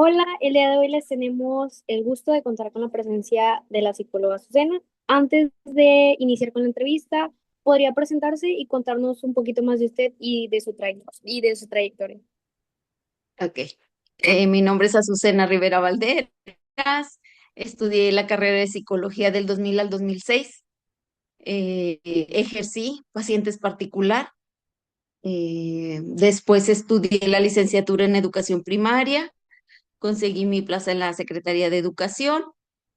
Hola, el día de hoy les tenemos el gusto de contar con la presencia de la psicóloga Susana. Antes de iniciar con la entrevista, ¿podría presentarse y contarnos un poquito más de usted y de su trayectoria? Ok. Mi nombre es Azucena Rivera Valderas. Estudié la carrera de psicología del 2000 al 2006. Ejercí pacientes particular. Después estudié la licenciatura en educación primaria. Conseguí mi plaza en la Secretaría de Educación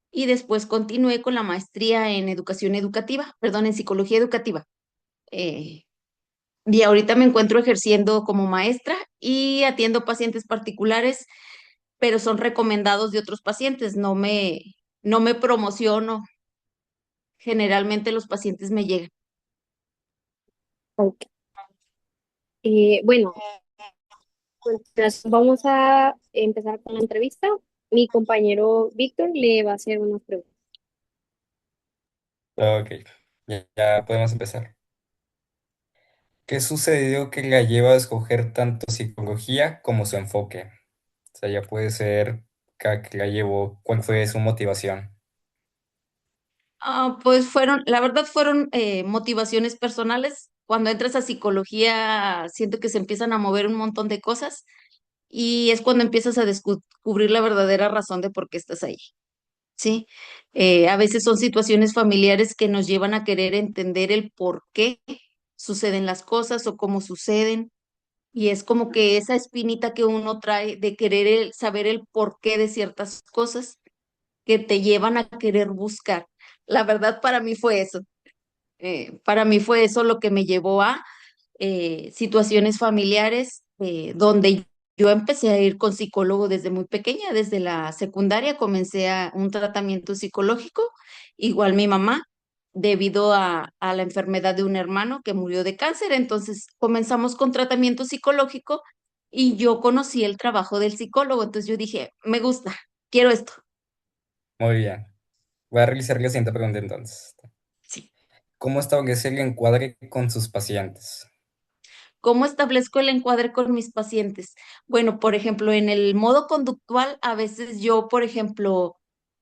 y después continué con la maestría en educación educativa, perdón, en psicología educativa. Eh, y ahorita me encuentro ejerciendo como maestra y atiendo pacientes particulares, pero son recomendados de otros pacientes, no me promociono, generalmente los pacientes me llegan. Ok. Bueno, entonces vamos a empezar con la entrevista. Mi compañero Víctor le va a hacer unas preguntas. Ok, ya podemos empezar. ¿Qué sucedió que la lleva a escoger tanto psicología como su enfoque? O sea, ya puede ser que la llevó, cuál fue su motivación. Pues la verdad fueron motivaciones personales. Cuando entras a psicología, siento que se empiezan a mover un montón de cosas y es cuando empiezas a descubrir la verdadera razón de por qué estás ahí. ¿Sí? A veces son situaciones familiares que nos llevan a querer entender el por qué suceden las cosas o cómo suceden. Y es como que esa espinita que uno trae de querer saber el porqué de ciertas cosas que te llevan a querer buscar. La verdad para mí fue eso. Para mí fue eso lo que me llevó a situaciones familiares donde yo empecé a ir con psicólogo desde muy pequeña, desde la secundaria comencé un tratamiento psicológico, igual mi mamá, debido a la enfermedad de un hermano que murió de cáncer, entonces comenzamos con tratamiento psicológico y yo conocí el trabajo del psicólogo, entonces yo dije, me gusta, quiero esto. Muy bien. Voy a realizar la siguiente pregunta entonces. Sí. ¿Cómo establece el encuadre con sus pacientes? ¿Cómo establezco el encuadre con mis pacientes? Bueno, por ejemplo, en el modo conductual, a veces yo, por ejemplo,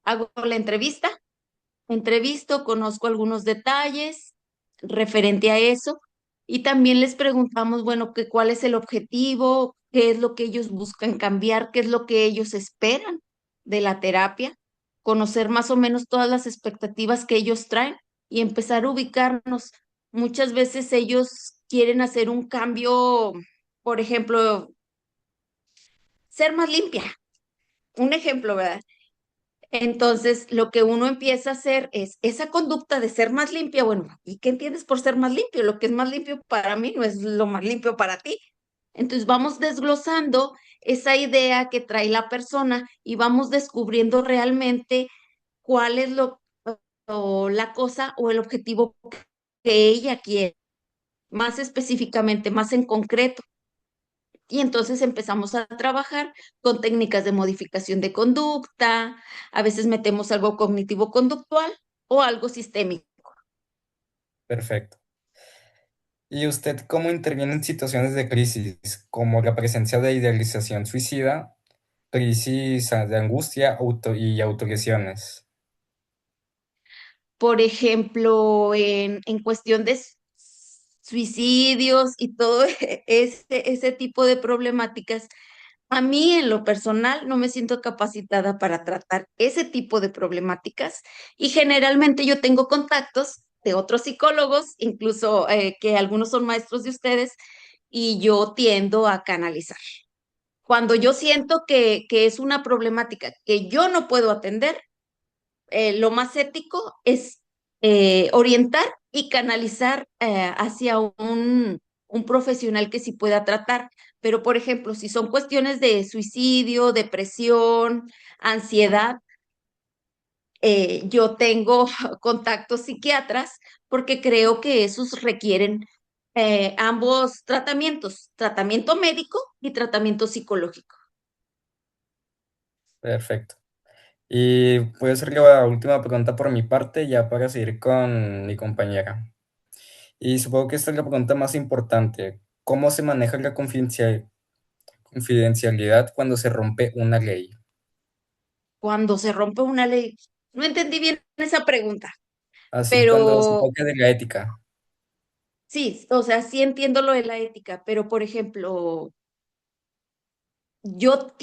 hago la entrevisto, conozco algunos detalles referente a eso y también les preguntamos, bueno, que cuál es el objetivo, qué es lo que ellos buscan cambiar, qué es lo que ellos esperan de la terapia, conocer más o menos todas las expectativas que ellos traen y empezar a ubicarnos. Muchas veces ellos quieren hacer un cambio, por ejemplo, ser más limpia. Un ejemplo, ¿verdad? Entonces, lo que uno empieza a hacer es esa conducta de ser más limpia. Bueno, ¿y qué entiendes por ser más limpio? Lo que es más limpio para mí no es lo más limpio para ti. Entonces, vamos desglosando esa idea que trae la persona y vamos descubriendo realmente cuál es o la cosa o el objetivo que ella quiere, más específicamente, más en concreto. Y entonces empezamos a trabajar con técnicas de modificación de conducta, a veces metemos algo cognitivo-conductual o algo sistémico. Perfecto. ¿Y usted cómo interviene en situaciones de crisis, como la presencia de idealización suicida, crisis de angustia y autolesiones? Por ejemplo, en cuestión de suicidios y todo ese tipo de problemáticas, a mí en lo personal no me siento capacitada para tratar ese tipo de problemáticas y generalmente yo tengo contactos de otros psicólogos, incluso que algunos son maestros de ustedes, y yo tiendo a canalizar. Cuando yo siento que es una problemática que yo no puedo atender, lo más ético es orientar y canalizar hacia un profesional que sí pueda tratar. Pero, por ejemplo, si son cuestiones de suicidio, depresión, ansiedad, yo tengo contactos psiquiatras porque creo que esos requieren ambos tratamientos, tratamiento médico y tratamiento psicológico. Perfecto. Y voy a hacer la última pregunta por mi parte, ya para seguir con mi compañera. Y supongo que esta es la pregunta más importante. ¿Cómo se maneja la Confidencialidad cuando se rompe una ley. Cuando se rompe una ley. No entendí bien esa pregunta, Así cuando se pero toca de la ética. sí, o sea, sí entiendo lo de la ética, pero por ejemplo, yo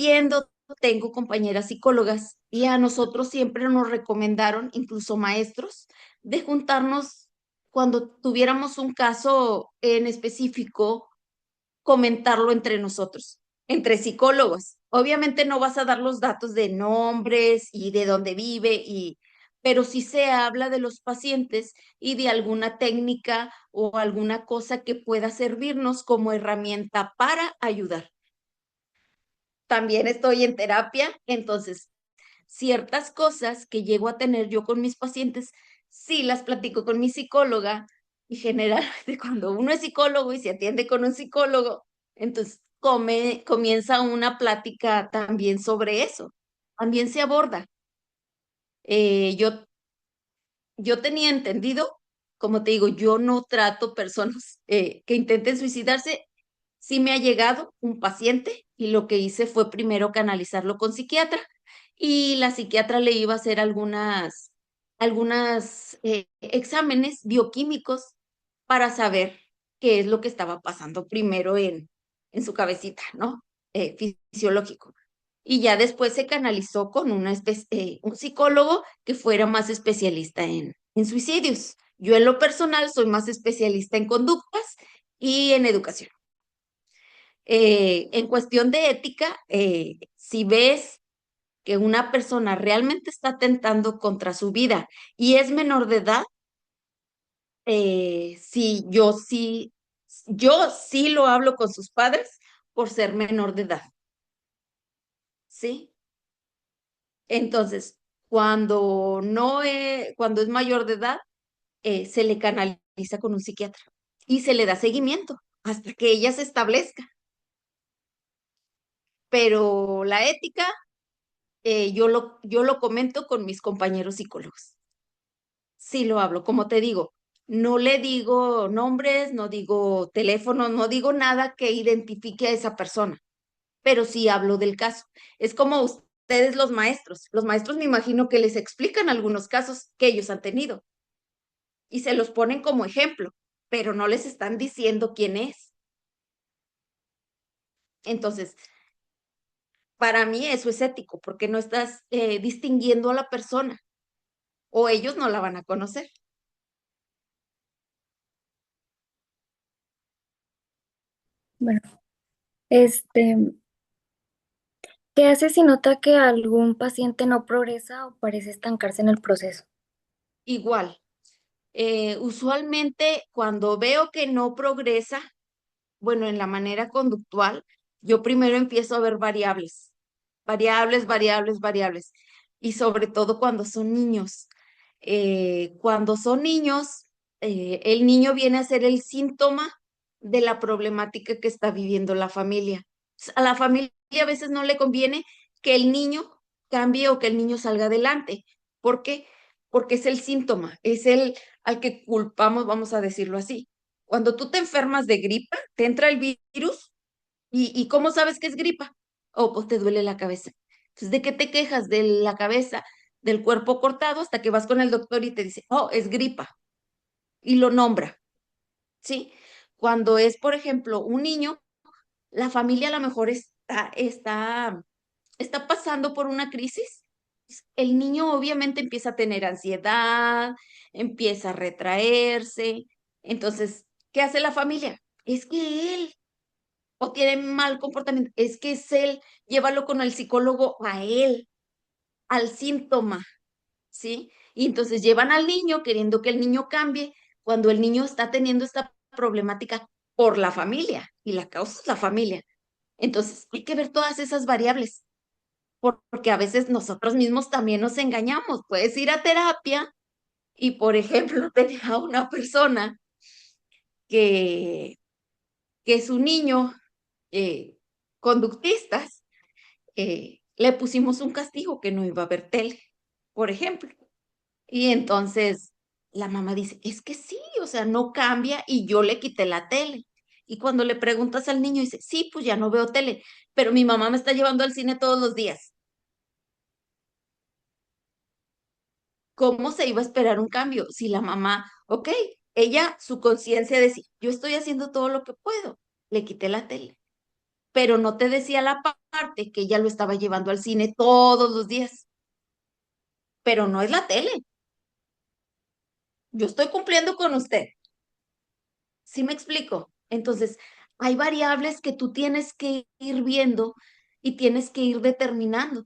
tengo compañeras psicólogas y a nosotros siempre nos recomendaron, incluso maestros, de juntarnos cuando tuviéramos un caso en específico, comentarlo entre nosotros, entre psicólogos. Obviamente no vas a dar los datos de nombres y de dónde vive pero sí se habla de los pacientes y de alguna técnica o alguna cosa que pueda servirnos como herramienta para ayudar. También estoy en terapia, entonces ciertas cosas que llego a tener yo con mis pacientes, sí las platico con mi psicóloga y generalmente cuando uno es psicólogo y se atiende con un psicólogo, entonces comienza una plática también sobre eso, también se aborda. Eh, yo, yo tenía entendido, como te digo, yo no trato personas que intenten suicidarse. Sí me ha llegado un paciente y lo que hice fue primero canalizarlo con psiquiatra y la psiquiatra le iba a hacer algunas exámenes bioquímicos para saber qué es lo que estaba pasando primero en su cabecita, ¿no? Fisiológico. Y ya después se canalizó con un psicólogo que fuera más especialista en suicidios. Yo en lo personal soy más especialista en conductas y en educación. En cuestión de ética, si ves que una persona realmente está atentando contra su vida y es menor de edad, sí, yo sí lo hablo con sus padres por ser menor de edad, ¿sí? Entonces, cuando es mayor de edad, se le canaliza con un psiquiatra y se le da seguimiento hasta que ella se establezca. Pero la ética yo lo comento con mis compañeros psicólogos. Sí lo hablo, como te digo, no le digo nombres, no digo teléfonos, no digo nada que identifique a esa persona, pero sí hablo del caso. Es como ustedes los maestros. Los maestros me imagino que les explican algunos casos que ellos han tenido y se los ponen como ejemplo, pero no les están diciendo quién es. Entonces, para mí eso es ético, porque no estás distinguiendo a la persona o ellos no la van a conocer. Bueno, este, ¿qué hace si nota que algún paciente no progresa o parece estancarse en el proceso? Igual, usualmente cuando veo que no progresa, bueno, en la manera conductual, yo primero empiezo a ver variables, variables, y sobre todo cuando son niños. Cuando son niños, el niño viene a ser el síntoma de la problemática que está viviendo la familia. A la familia a veces no le conviene que el niño cambie o que el niño salga adelante. ¿Por qué? Porque es el síntoma, es el al que culpamos, vamos a decirlo así. Cuando tú te enfermas de gripa, te entra el virus y ¿cómo sabes que es gripa? Oh, pues te duele la cabeza. Entonces, ¿de qué te quejas? De la cabeza, del cuerpo cortado, hasta que vas con el doctor y te dice, oh, es gripa, y lo nombra, ¿sí? Cuando es, por ejemplo, un niño, la familia a lo mejor está pasando por una crisis. El niño obviamente empieza a tener ansiedad, empieza a retraerse. Entonces, ¿qué hace la familia? Es que él o tiene mal comportamiento, es que es él, llévalo con el psicólogo a él, al síntoma, ¿sí? Y entonces llevan al niño queriendo que el niño cambie cuando el niño está teniendo esta problemática por la familia y la causa es la familia. Entonces hay que ver todas esas variables porque a veces nosotros mismos también nos engañamos. Puedes ir a terapia y, por ejemplo, tener a una persona que, que su niño eh, conductistas le pusimos un castigo que no iba a ver tele, por ejemplo. Y entonces la mamá dice, es que sí, o sea, no cambia y yo le quité la tele. Y cuando le preguntas al niño, dice, sí, pues ya no veo tele, pero mi mamá me está llevando al cine todos los días. ¿Cómo se iba a esperar un cambio si la mamá, ok, ella, su conciencia decía, yo estoy haciendo todo lo que puedo, le quité la tele, pero no te decía la parte que ella lo estaba llevando al cine todos los días, pero no es la tele, yo estoy cumpliendo con usted. ¿Sí me explico? Entonces, hay variables que tú tienes que ir viendo y tienes que ir determinando.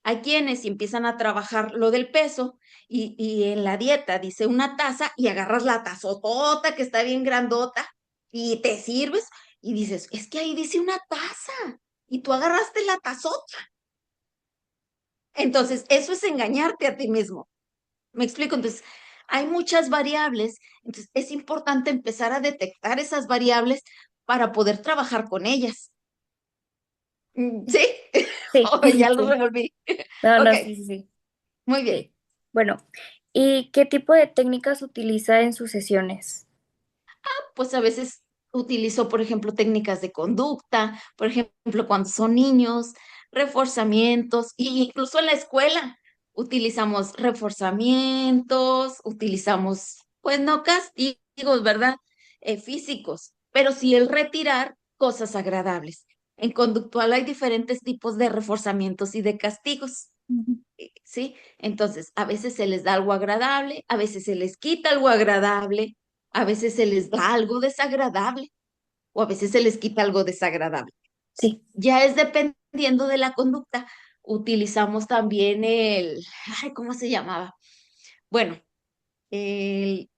Hay quienes empiezan a trabajar lo del peso y en la dieta dice una taza y agarras la tazotota que está bien grandota y te sirves y dices, es que ahí dice una taza y tú agarraste la tazota. Entonces, eso es engañarte a ti mismo. ¿Me explico? Entonces, hay muchas variables, entonces es importante empezar a detectar esas variables para poder trabajar con ellas. ¿Sí? Sí, Oh, ya lo sí. revolví. No, Ok, no, sí, sí, sí. muy bien. Sí. Bueno, ¿y qué tipo de técnicas utiliza en sus sesiones? Pues a veces utilizo, por ejemplo, técnicas de conducta, por ejemplo, cuando son niños, reforzamientos, e incluso en la escuela utilizamos reforzamientos, utilizamos, pues no castigos, ¿verdad? Físicos, pero sí el retirar cosas agradables. En conductual hay diferentes tipos de reforzamientos y de castigos. Ujú. ¿Sí? Entonces, a veces se les da algo agradable, a veces se les quita algo agradable, a veces se les da algo desagradable o a veces se les quita algo desagradable. Sí. Ya es dependiendo de la conducta. Utilizamos también ay, ¿cómo se llamaba? Bueno, el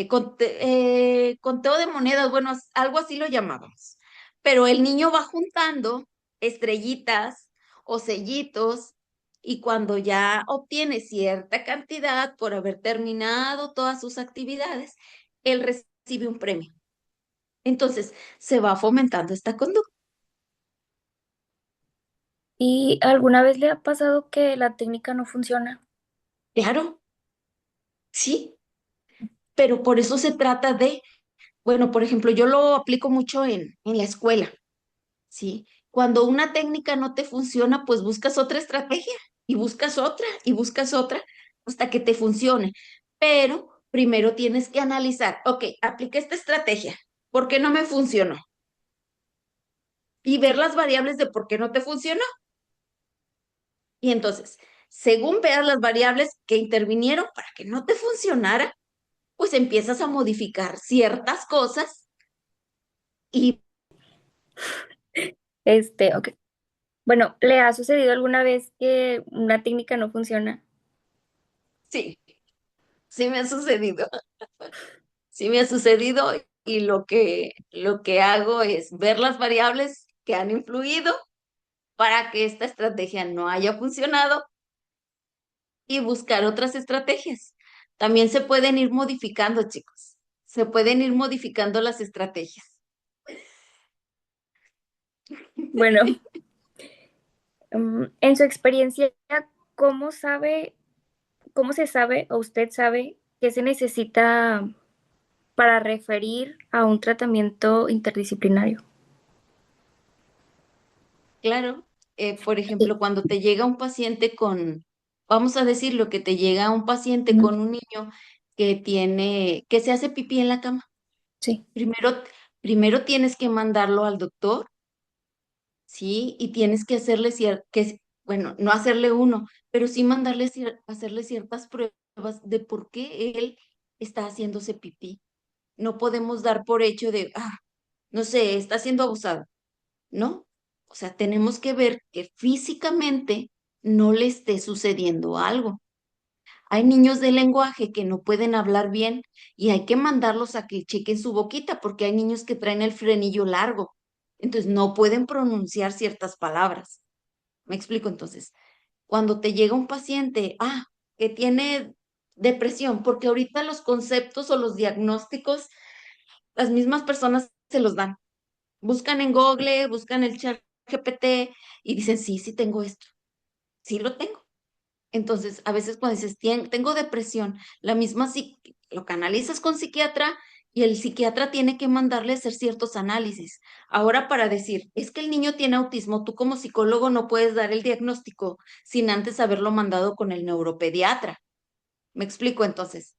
conteo de monedas, bueno, algo así lo llamábamos. Pero el niño va juntando estrellitas o sellitos y cuando ya obtiene cierta cantidad por haber terminado todas sus actividades, él recibe un premio. Entonces, se va fomentando esta conducta. ¿Y alguna vez le ha pasado que la técnica no funciona? Claro, sí, pero por eso se trata de, bueno, por ejemplo, yo lo aplico mucho en la escuela. ¿Sí? Cuando una técnica no te funciona, pues buscas otra estrategia y buscas otra y buscas otra hasta que te funcione. Pero primero tienes que analizar, ok, apliqué esta estrategia, ¿por qué no me funcionó? Y ver Sí. las variables de por qué no te funcionó. Y entonces, según veas las variables que intervinieron para que no te funcionara, pues empiezas a modificar ciertas cosas y Ok. Bueno, ¿le ha sucedido alguna vez que una técnica no funciona? sí, sí me ha sucedido. Sí me ha sucedido y lo que hago es ver las variables que han influido para que esta estrategia no haya funcionado y buscar otras estrategias. También se pueden ir modificando, chicos. Se pueden ir modificando las estrategias. Bueno, en su experiencia, ¿cómo sabe, cómo se sabe o usted sabe qué se necesita para referir a un tratamiento interdisciplinario? Claro, por Sí. ejemplo, cuando te llega un paciente con, vamos a decirlo, que te llega un paciente Ujú. con un niño que se hace pipí en la cama. Sí. Primero, primero tienes que mandarlo al doctor. ¿Sí? Y tienes que hacerle bueno, no hacerle uno, pero sí mandarle hacerle ciertas pruebas de por qué él está haciéndose pipí. No podemos dar por hecho de, no sé, está siendo abusado, ¿no? O sea, tenemos que ver que físicamente no le esté sucediendo algo. Hay niños de lenguaje que no pueden hablar bien y hay que mandarlos a que chequen su boquita porque hay niños que traen el frenillo largo. Entonces no pueden pronunciar ciertas palabras. Me explico entonces. Cuando te llega un paciente, que tiene depresión, porque ahorita los conceptos o los diagnósticos, las mismas personas se los dan. Buscan en Google, buscan el chat GPT y dicen, sí, sí tengo esto, sí lo tengo. Entonces, a veces cuando dices, tengo depresión, lo canalizas con psiquiatra y el psiquiatra tiene que mandarle a hacer ciertos análisis. Ahora, para decir, es que el niño tiene autismo, tú como psicólogo no puedes dar el diagnóstico sin antes haberlo mandado con el neuropediatra. ¿Me explico entonces?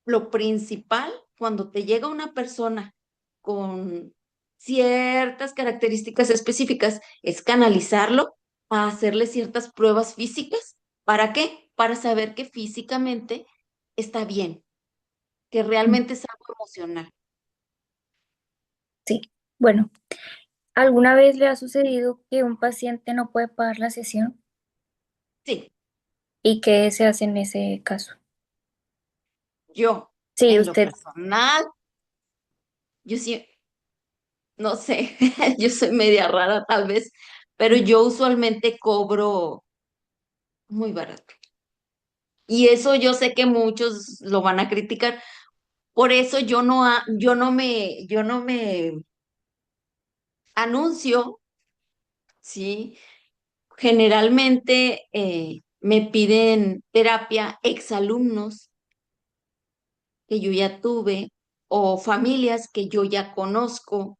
Lo principal cuando te llega una persona con ciertas características específicas es canalizarlo a hacerle ciertas pruebas físicas. ¿Para qué? Para saber que físicamente está bien, que Mm, realmente es algo emocional. sí. Bueno, ¿alguna vez le ha sucedido que un paciente no puede pagar la sesión? Sí, ¿Y qué se hace en ese caso? yo, Sí, en lo usted. personal, yo sí, no sé, yo soy media rara tal vez, pero Mm, yo usualmente cobro muy barato. Y eso yo sé que muchos lo van a criticar. Por eso yo no me anuncio, ¿sí? Generalmente me piden terapia exalumnos que yo ya tuve o familias que yo ya conozco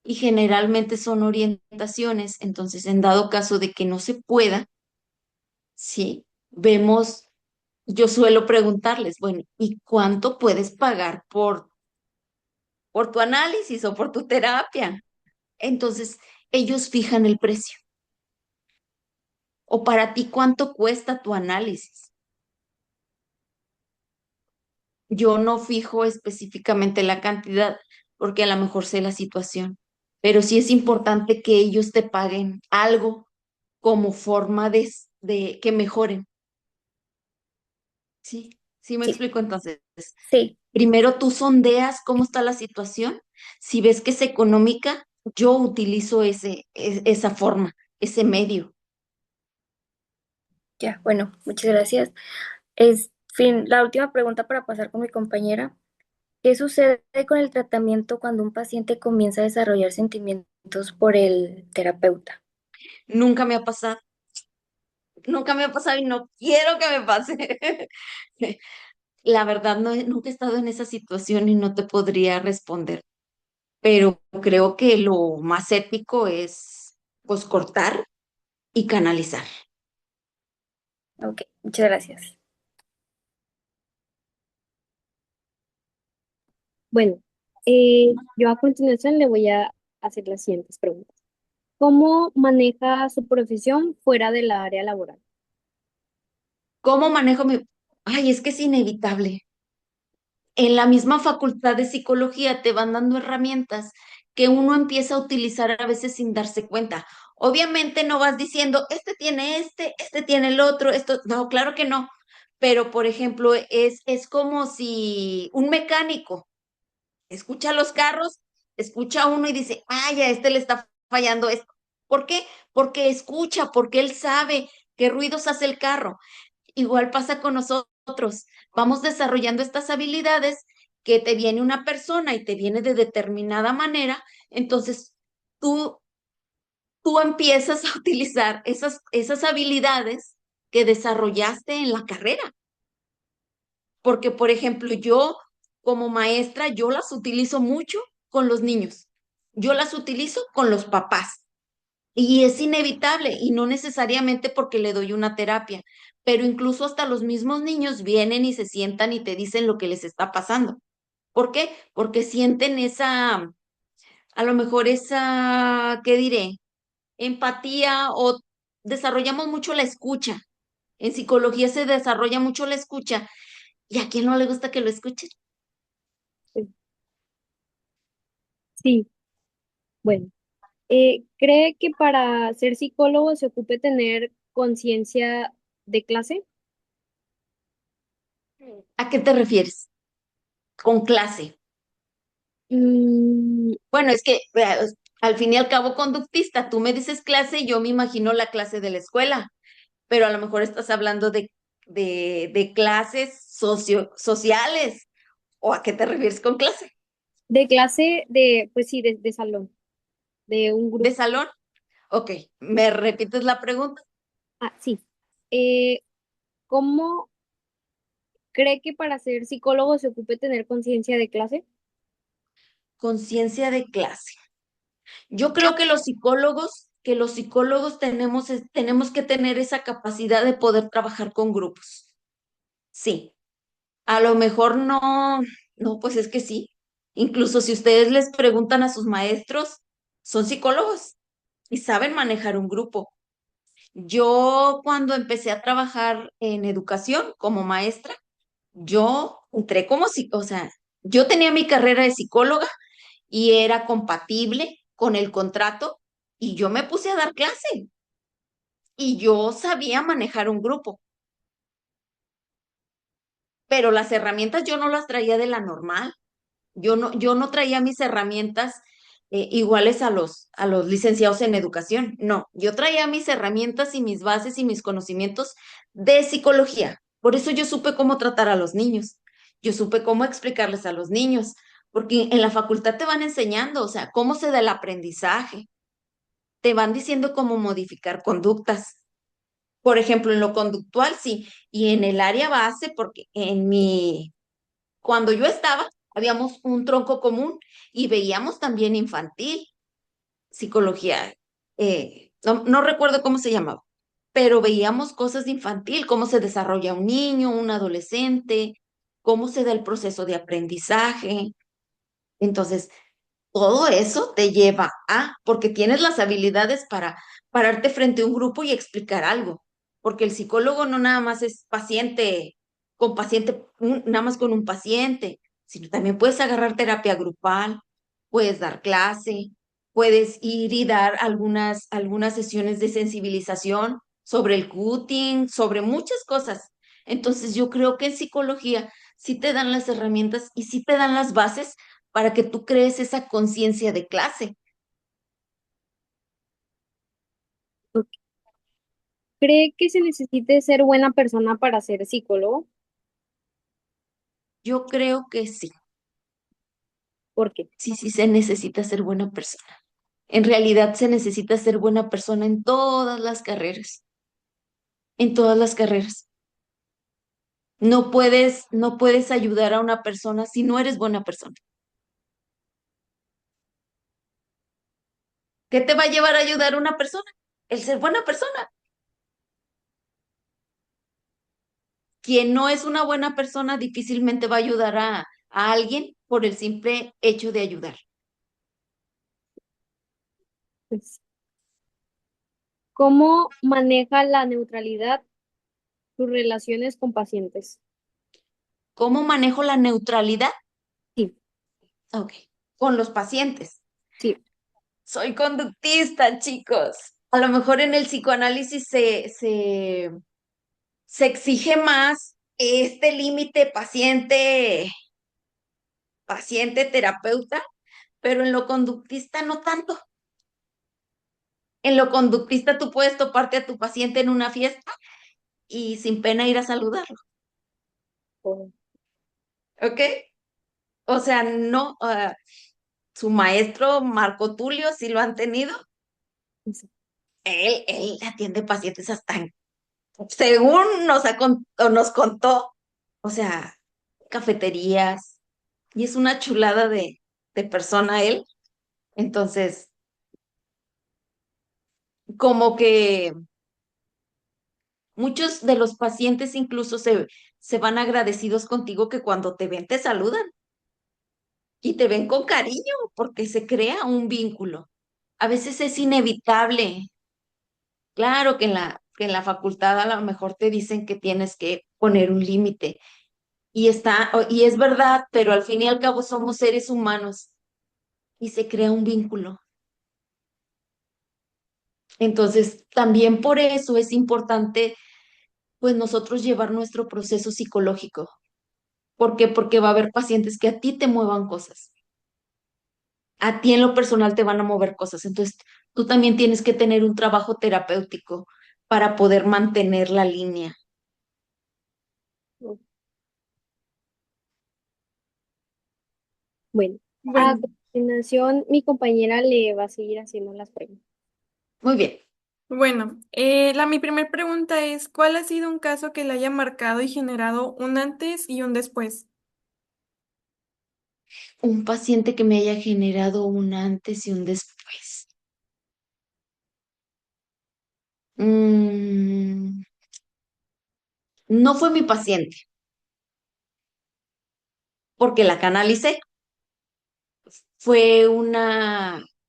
y generalmente son orientaciones. Entonces, en dado caso de que no se pueda, ¿sí? Vemos, yo suelo preguntarles, bueno, ¿y cuánto puedes pagar por tu análisis o por tu terapia? Entonces, ellos fijan el precio. O para ti, ¿cuánto cuesta tu análisis? Yo no fijo específicamente la cantidad porque a lo mejor sé la situación, pero sí es importante que ellos te paguen algo como forma de que mejoren. ¿Sí? ¿Sí me sí, explico? Entonces, sí, primero tú sondeas cómo está la situación. Si ves que es económica, yo utilizo esa forma, ese medio. ya, bueno, muchas gracias. Es, fin, la última pregunta para pasar con mi compañera. ¿Qué sucede con el tratamiento cuando un paciente comienza a desarrollar sentimientos por el terapeuta? Nunca me ha pasado, nunca me ha pasado y no quiero que me pase. La verdad, nunca he estado en esa situación y no te podría responder, pero creo que lo más ético es pues cortar y canalizar. Ok, muchas gracias. Bueno, yo a continuación le voy a hacer las siguientes preguntas. ¿Cómo maneja su profesión fuera de la área laboral? ¿Cómo manejo mi... Ay, es que es inevitable. En la misma facultad de psicología te van dando herramientas que uno empieza a utilizar a veces sin darse cuenta. Obviamente no vas diciendo, este tiene el otro, esto, no, claro que no. Pero, por ejemplo, es como si un mecánico escucha los carros, escucha uno y dice, ay, a este le está fallando esto. ¿Por qué? Porque escucha, porque él sabe qué ruidos hace el carro. Igual pasa con nosotros. Vamos desarrollando estas habilidades que te viene una persona y te viene de determinada manera, entonces tú, tú empiezas a utilizar esas habilidades que desarrollaste en la carrera. Porque, por ejemplo, yo como maestra, yo las utilizo mucho con los niños. Yo las utilizo con los papás. Y es inevitable, y no necesariamente porque le doy una terapia, pero incluso hasta los mismos niños vienen y se sientan y te dicen lo que les está pasando. ¿Por qué? Porque sienten a lo mejor ¿qué diré? Empatía o desarrollamos mucho la escucha. En psicología se desarrolla mucho la escucha. ¿Y a quién no le gusta que lo escuchen? Sí, bueno. ¿Cree que para ser psicólogo se ocupe tener conciencia de clase? ¿A qué te refieres? Con clase. Mm, Bueno, es que al fin y al cabo conductista, tú me dices clase y yo me imagino la clase de la escuela, pero a lo mejor estás hablando de clases sociales. ¿O a qué te refieres con clase? de clase de, pues sí, de salón, de un ¿De grupo. salón? Ok, ¿me repites la pregunta? Ah, sí. Eh, ¿Cómo ¿Cree que para ser psicólogo se ocupe tener conciencia de clase? Conciencia de clase. Yo creo que los psicólogos tenemos que tener esa capacidad de poder trabajar con grupos. Sí, a lo mejor no, pues es que sí. Incluso si ustedes les preguntan a sus maestros, son psicólogos y saben manejar un grupo. Yo cuando empecé a trabajar en educación como maestra, yo entré o sea, yo tenía mi carrera de psicóloga y era compatible con el contrato y yo me puse a dar clase y yo sabía manejar un grupo, pero las herramientas yo no las traía de la normal. Yo no traía mis herramientas iguales a los licenciados en educación. No, yo traía mis herramientas y mis bases y mis conocimientos de psicología. Por eso yo supe cómo tratar a los niños. Yo supe cómo explicarles a los niños, porque en la facultad te van enseñando, o sea, cómo se da el aprendizaje. Te van diciendo cómo modificar conductas. Por ejemplo, en lo conductual, sí, y en el área base, porque cuando yo estaba, habíamos un tronco común y veíamos también infantil, psicología, no recuerdo cómo se llamaba, pero veíamos cosas de infantil, cómo se desarrolla un niño, un adolescente, cómo se da el proceso de aprendizaje. Entonces, todo eso te lleva porque tienes las habilidades para pararte frente a un grupo y explicar algo, porque el psicólogo no nada más es paciente, nada más con un paciente, sino también puedes agarrar terapia grupal, puedes dar clase, puedes ir y dar algunas sesiones de sensibilización sobre el cutting, sobre muchas cosas. Entonces, yo creo que en psicología sí te dan las herramientas y sí te dan las bases para que tú crees esa conciencia de clase. Ok. ¿Cree que se necesite ser buena persona para ser psicólogo? Yo creo que sí, ¿Por qué? sí se necesita ser buena persona. En realidad se necesita ser buena persona en todas las carreras. No puedes ayudar a una persona si no eres buena persona. ¿Qué te va a llevar a ayudar a una persona? El ser buena persona. Quien no es una buena persona difícilmente va a ayudar a alguien por el simple hecho de ayudar. Pues, ¿cómo maneja la neutralidad sus relaciones con pacientes? ¿Cómo manejo la neutralidad? Sí, Ok, con los pacientes. sí, Soy conductista, chicos. A lo mejor en el psicoanálisis se exige más este límite paciente-terapeuta, pero en lo conductista no tanto. En lo conductista tú puedes toparte a tu paciente en una fiesta y sin pena ir a saludarlo, o- ¿ok? O sea, no, su maestro Marco Tulio, si lo han tenido, sí. él atiende pacientes hasta según nos contó, o sea, cafeterías, y es una chulada de persona él. Entonces, como que muchos de los pacientes incluso se van agradecidos contigo que cuando te ven te saludan y te ven con cariño porque se crea un vínculo. A veces es inevitable. Claro que en la facultad a lo mejor te dicen que tienes que poner un límite. Y es verdad, pero al fin y al cabo somos seres humanos y se crea un vínculo. Entonces, también por eso es importante, pues nosotros llevar nuestro proceso psicológico. ¿Por qué? Porque va a haber pacientes que a ti te muevan cosas. A ti en lo personal te van a mover cosas. Entonces, tú también tienes que tener un trabajo terapéutico para poder mantener la línea. Bueno, a Bueno, continuación mi compañera le va a seguir haciendo las preguntas. Muy bien. Bueno, mi primera pregunta es, ¿cuál ha sido un caso que le haya marcado y generado un antes y un después? Un paciente que me haya generado un antes y un después. Mm, no fue mi paciente, porque la canalicé. Fue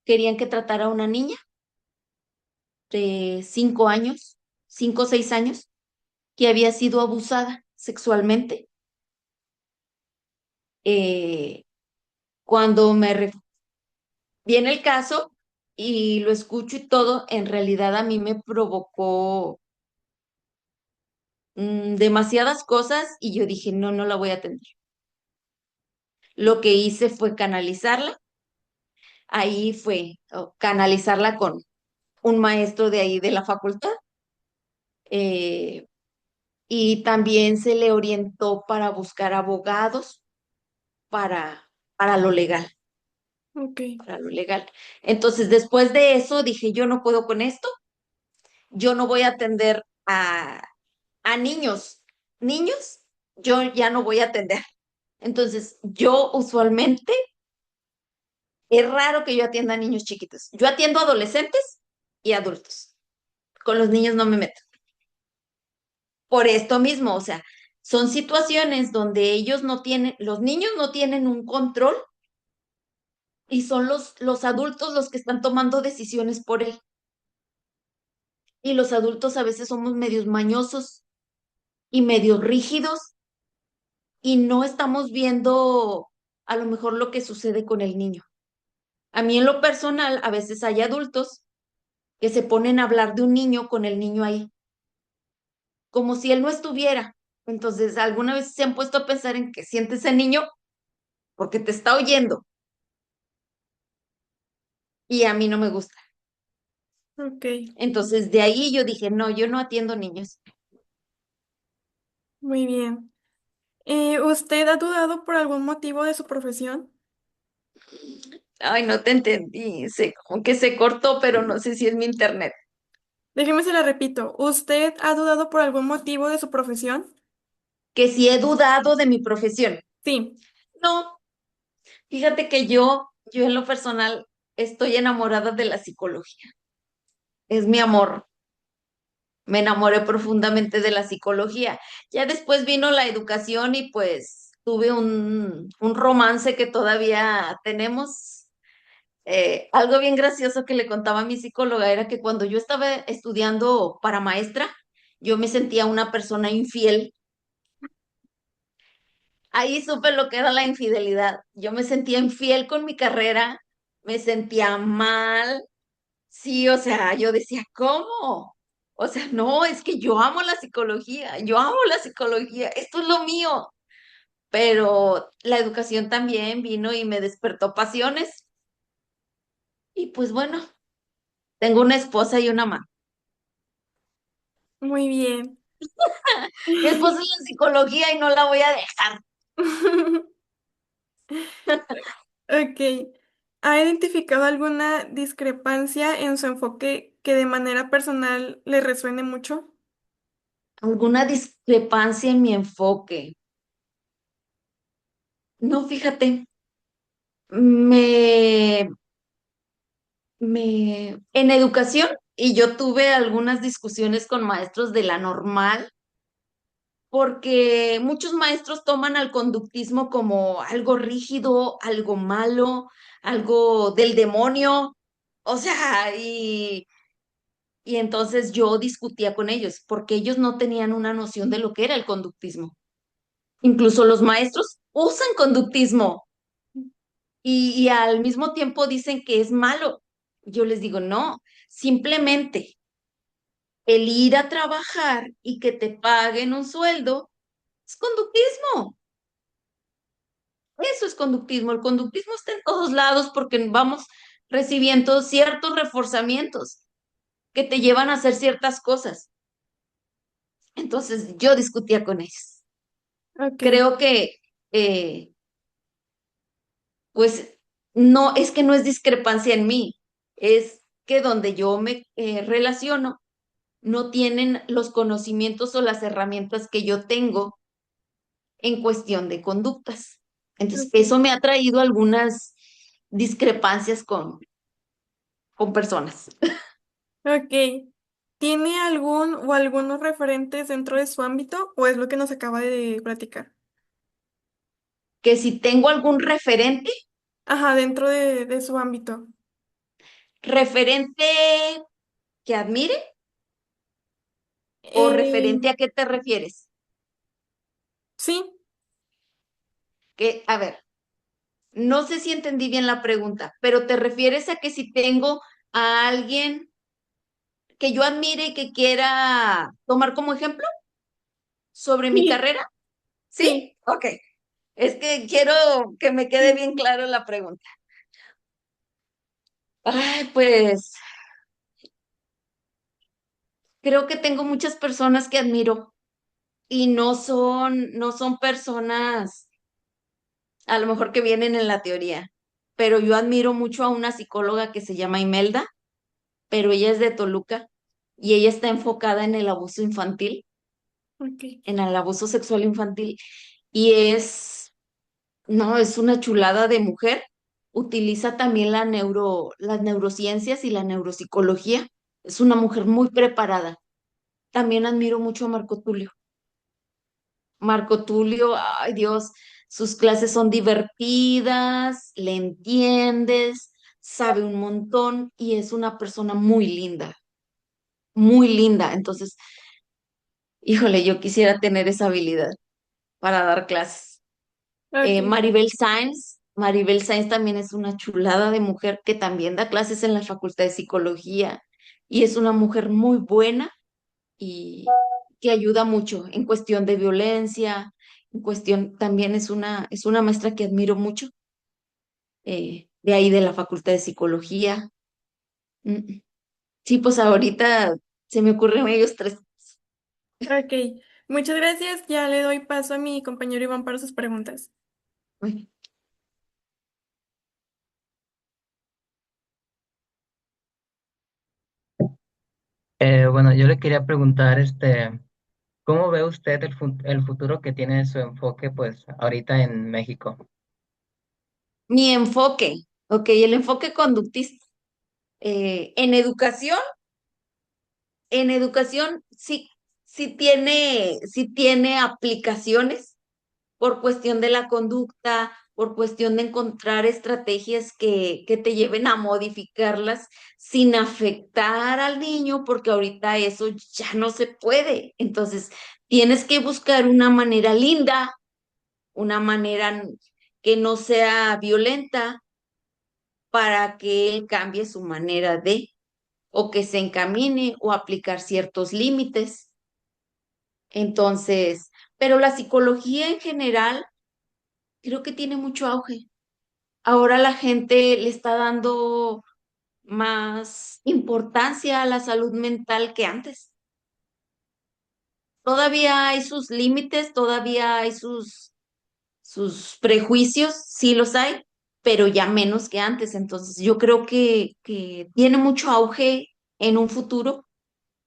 querían que tratara a una niña de 5 años, 5 o 6 años, que había sido abusada sexualmente. Eh, cuando viene el caso y lo escucho y todo, en realidad a mí me provocó demasiadas cosas y yo dije, no, no la voy a atender. Lo que hice fue canalizarla. Ahí fue canalizarla con un maestro de ahí de la facultad. eh, y también se le orientó para buscar abogados para, para lo legal, Ok, para lo legal. Entonces, después de eso, dije, yo no puedo con esto, yo no voy a atender a niños. Niños, yo ya no voy a atender. Entonces, yo usualmente, es raro que yo atienda a niños chiquitos. Yo atiendo a adolescentes y adultos. Con los niños no me meto. Por esto mismo, o sea, son situaciones donde los niños no tienen un control y son los adultos los que están tomando decisiones por él. Y los adultos a veces somos medios mañosos y medios rígidos y no estamos viendo a lo mejor lo que sucede con el niño. A mí en lo personal, a veces hay adultos que se ponen a hablar de un niño con el niño ahí, como si él no estuviera. Entonces, ¿alguna vez se han puesto a pensar en qué siente ese niño? Porque te está oyendo y a mí no me gusta. ok, Entonces, de ahí yo dije, no, yo no atiendo niños. muy bien. ¿Usted ha dudado por algún motivo de su profesión? Ay, no te entendí. Como que se cortó, pero no sé si es mi internet. Déjeme se la repito. ¿Usted ha dudado por algún motivo de su profesión? Que si he dudado de mi profesión. Sí. No, fíjate que yo en lo personal estoy enamorada de la psicología. Es mi amor. Me enamoré profundamente de la psicología. Ya después vino la educación y pues tuve un romance que todavía tenemos. Algo bien gracioso que le contaba a mi psicóloga era que cuando yo estaba estudiando para maestra, yo me sentía una persona infiel. Ahí supe lo que era la infidelidad. Yo me sentía infiel con mi carrera, me sentía mal. Sí, o sea, yo decía, ¿cómo? O sea, no, es que yo amo la psicología, yo amo la psicología, esto es lo mío. Pero la educación también vino y me despertó pasiones. Y pues bueno, tengo una esposa y una mamá. Muy bien. Mi esposa es la psicología y no la voy a dejar. Ok. ¿Ha identificado alguna discrepancia en su enfoque que de manera personal le resuene mucho? ¿Alguna discrepancia en mi enfoque? No, fíjate, me, en educación, y yo tuve algunas discusiones con maestros de la normal, porque muchos maestros toman al conductismo como algo rígido, algo malo, algo del demonio, o sea, y entonces yo discutía con ellos, porque ellos no tenían una noción de lo que era el conductismo. Incluso los maestros usan conductismo y al mismo tiempo dicen que es malo. Yo les digo, no, simplemente el ir a trabajar y que te paguen un sueldo es conductismo. Eso es conductismo. El conductismo está en todos lados porque vamos recibiendo ciertos reforzamientos que te llevan a hacer ciertas cosas. Entonces yo discutía con ellos. Ok. Creo que, eh, pues, no, es que no es discrepancia en mí, es que donde yo me relaciono no tienen los conocimientos o las herramientas que yo tengo en cuestión de conductas. Entonces, Ok. eso me ha traído algunas discrepancias con personas. Ok. ¿Tiene algún o algunos referentes dentro de su ámbito o es lo que nos acaba de platicar? Que si tengo algún referente, Ajá, dentro de su ámbito. referente que admire o Eh, referente a qué te refieres. sí, Que, a ver, no sé si entendí bien la pregunta, pero te refieres a que si tengo a alguien que yo admire y que quiera tomar como ejemplo sobre mi sí, carrera. sí. ¿Sí? Ok. Es que quiero que me quede bien claro la pregunta. Ay, pues creo que tengo muchas personas que admiro y no son personas a lo mejor que vienen en la teoría, pero yo admiro mucho a una psicóloga que se llama Imelda, pero ella es de Toluca y ella está enfocada en el abuso infantil, Ok, en el abuso sexual infantil y no, es una chulada de mujer. Utiliza también las neurociencias y la neuropsicología. Es una mujer muy preparada. También admiro mucho a Marco Tulio. Marco Tulio, ay Dios, sus clases son divertidas, le entiendes, sabe un montón y es una persona muy linda, muy linda. Entonces, híjole, yo quisiera tener esa habilidad para dar clases. ok, Maribel Sáenz también es una chulada de mujer que también da clases en la Facultad de Psicología y es una mujer muy buena y que ayuda mucho en cuestión de violencia, en cuestión, también es una maestra que admiro mucho, de ahí de la Facultad de Psicología. Mm, Sí, pues ahorita se me ocurren ellos tres. ok. Muchas gracias. Ya le doy paso a mi compañero Iván para sus preguntas. Uy, Bueno, yo le quería preguntar, ¿cómo ve usted el futuro que tiene su enfoque, pues, ahorita en México? Mi enfoque, ok, el enfoque conductista. En educación. En educación sí tiene aplicaciones por cuestión de la conducta, por cuestión de encontrar estrategias que te lleven a modificarlas sin afectar al niño, porque ahorita eso ya no se puede. Entonces, tienes que buscar una manera linda, una manera que no sea violenta para que él cambie su manera de, o que se encamine o aplicar ciertos límites. Entonces, pero la psicología en general creo que tiene mucho auge. Ahora la gente le está dando más importancia a la salud mental que antes. Todavía hay sus límites, todavía hay sus prejuicios, sí los hay, pero ya menos que antes. Entonces, yo creo que tiene mucho auge en un futuro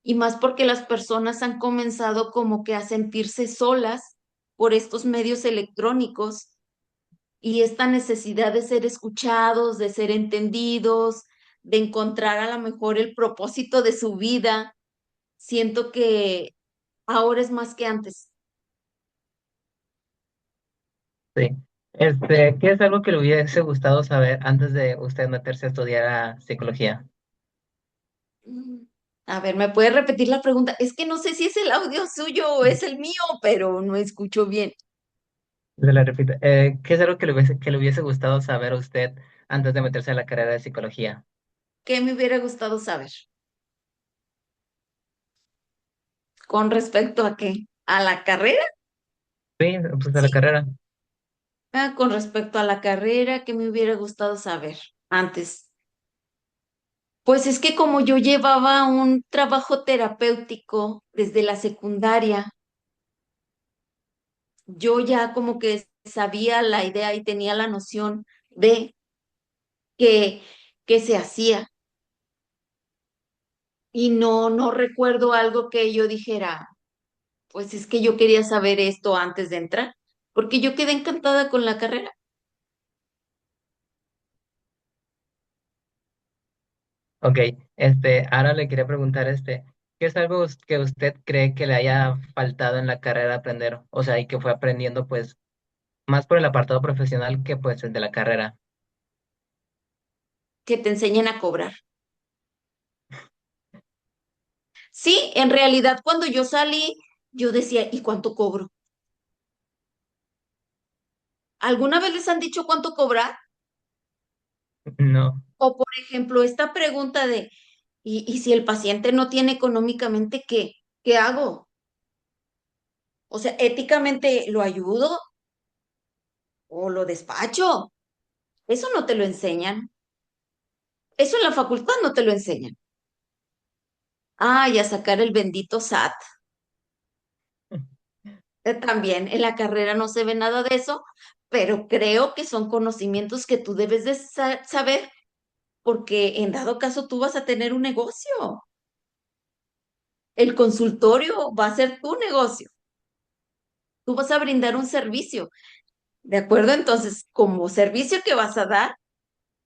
y más porque las personas han comenzado como que a sentirse solas por estos medios electrónicos y esta necesidad de ser escuchados, de ser entendidos, de encontrar a lo mejor el propósito de su vida. Siento que ahora es más que antes. Sí. ¿Qué es algo que le hubiese gustado saber antes de usted meterse a estudiar a psicología? Mm, A ver, ¿me puede repetir la pregunta? Es que no sé si es el audio suyo o es el mío, pero no escucho bien. Se la repito. ¿Qué es algo que le hubiese gustado saber a usted antes de meterse a la carrera de psicología? ¿Qué me hubiera gustado saber? ¿Con respecto a qué? ¿A la carrera? Sí, pues a la Sí. carrera. Con respecto a la carrera, ¿qué me hubiera gustado saber antes? Pues es que como yo llevaba un trabajo terapéutico desde la secundaria, yo ya como que sabía la idea y tenía la noción de qué se hacía. y no recuerdo algo que yo dijera, pues es que yo quería saber esto antes de entrar, porque yo quedé encantada con la carrera. Ok, ahora le quería preguntar, ¿qué es algo que usted cree que le haya faltado en la carrera aprender? O sea, y que fue aprendiendo, pues, más por el apartado profesional que, pues, el de la carrera. Que te enseñen a cobrar. Sí, en realidad cuando yo salí, yo decía, ¿y cuánto cobro? ¿Alguna vez les han dicho cuánto cobrar? No, O por ejemplo, esta pregunta de, ¿y si el paciente no tiene económicamente, qué? ¿Qué hago? O sea, éticamente lo ayudo o lo despacho. Eso no te lo enseñan. Eso en la facultad no te lo enseñan. Ah, y a sacar el bendito SAT. También en la carrera no se ve nada de eso, pero creo que son conocimientos que tú debes de saber porque en dado caso tú vas a tener un negocio. El consultorio va a ser tu negocio. Tú vas a brindar un servicio, ¿de acuerdo? Entonces, como servicio que vas a dar,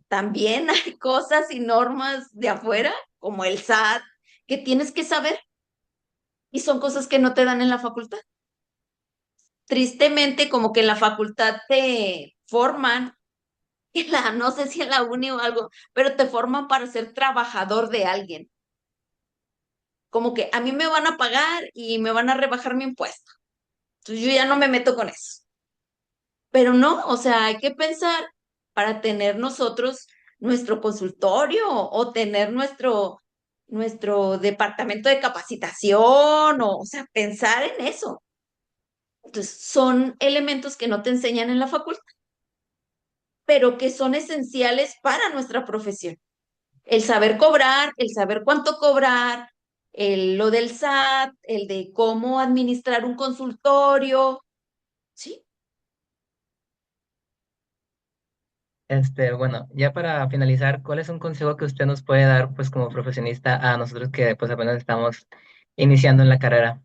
también hay cosas y normas de afuera, como el SAT, que tienes que saber y son cosas que no te dan en la facultad. Tristemente, como que en la facultad te forman, no sé si en la uni o algo, pero te forman para ser trabajador de alguien. Como que a mí me van a pagar y me van a rebajar mi impuesto. Entonces yo ya no me meto con eso. Pero no, o sea, hay que pensar para tener nosotros nuestro consultorio o tener nuestro departamento de capacitación, o sea, pensar en eso. Entonces, son elementos que no te enseñan en la facultad, pero que son esenciales para nuestra profesión. El saber cobrar, el saber cuánto cobrar, lo del SAT, el de cómo administrar un consultorio, ¿sí? bueno, ya para finalizar, ¿cuál es un consejo que usted nos puede dar, pues, como profesionista a nosotros que, pues, apenas estamos iniciando en la carrera?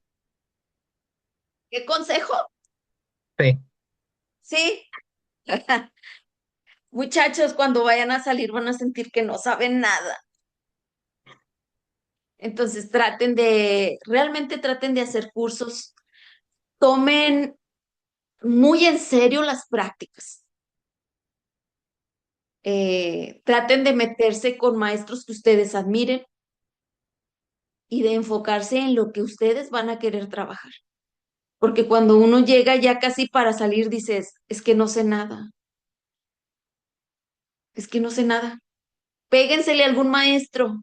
¿Qué consejo? Sí, Sí. Muchachos, cuando vayan a salir van a sentir que no saben nada. Entonces realmente traten de hacer cursos, tomen muy en serio las prácticas. Traten de meterse con maestros que ustedes admiren y de enfocarse en lo que ustedes van a querer trabajar. Porque cuando uno llega ya casi para salir, dices, es que no sé nada, es que no sé nada. Péguensele a algún maestro,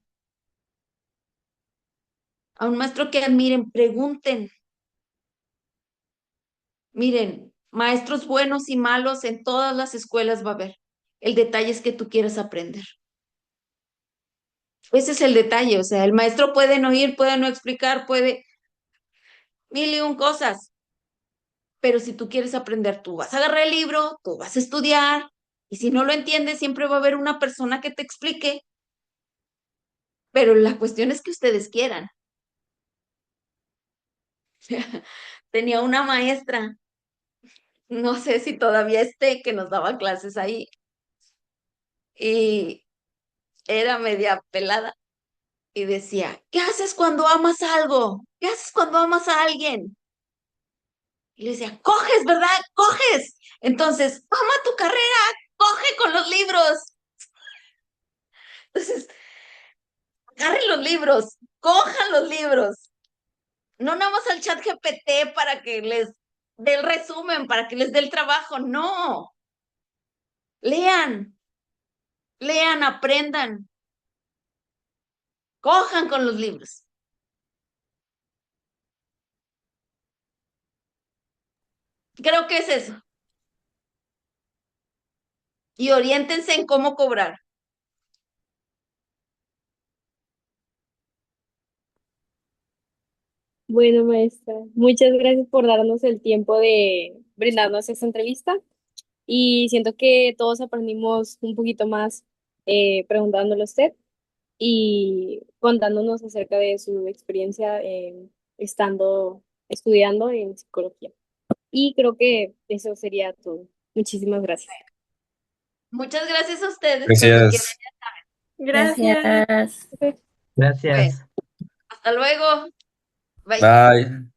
a un maestro que admiren, pregunten. Miren, maestros buenos y malos en todas las escuelas va a haber. El detalle es que tú quieras aprender. Ese es el detalle, o sea, el maestro puede no ir, puede no explicar, puede mil y un cosas, pero si tú quieres aprender, tú vas a agarrar el libro, tú vas a estudiar, y si no lo entiendes, siempre va a haber una persona que te explique, pero la cuestión es que ustedes quieran. Tenía una maestra, no sé si todavía esté, que nos daba clases ahí, y era media pelada y decía, ¿qué haces cuando amas algo? ¿Qué haces cuando amas a alguien? Y le decía, coges, ¿verdad? Coges. Entonces, ama tu carrera, coge con los libros. Entonces, agarren los libros, cojan los libros. No nada más al chat GPT para que les dé el resumen, para que les dé el trabajo. No. Lean, lean, aprendan, cojan con los libros. Creo que es eso. Y oriéntense en cómo cobrar. Bueno, maestra, muchas gracias por darnos el tiempo de brindarnos esta entrevista y siento que todos aprendimos un poquito más preguntándole a usted y contándonos acerca de su experiencia estudiando en psicología. Y creo que eso sería todo. Muchísimas gracias. Muchas gracias a ustedes cuando quieran. Gracias. Gracias. Gracias. Bueno, Gracias. hasta luego. Bye. Bye.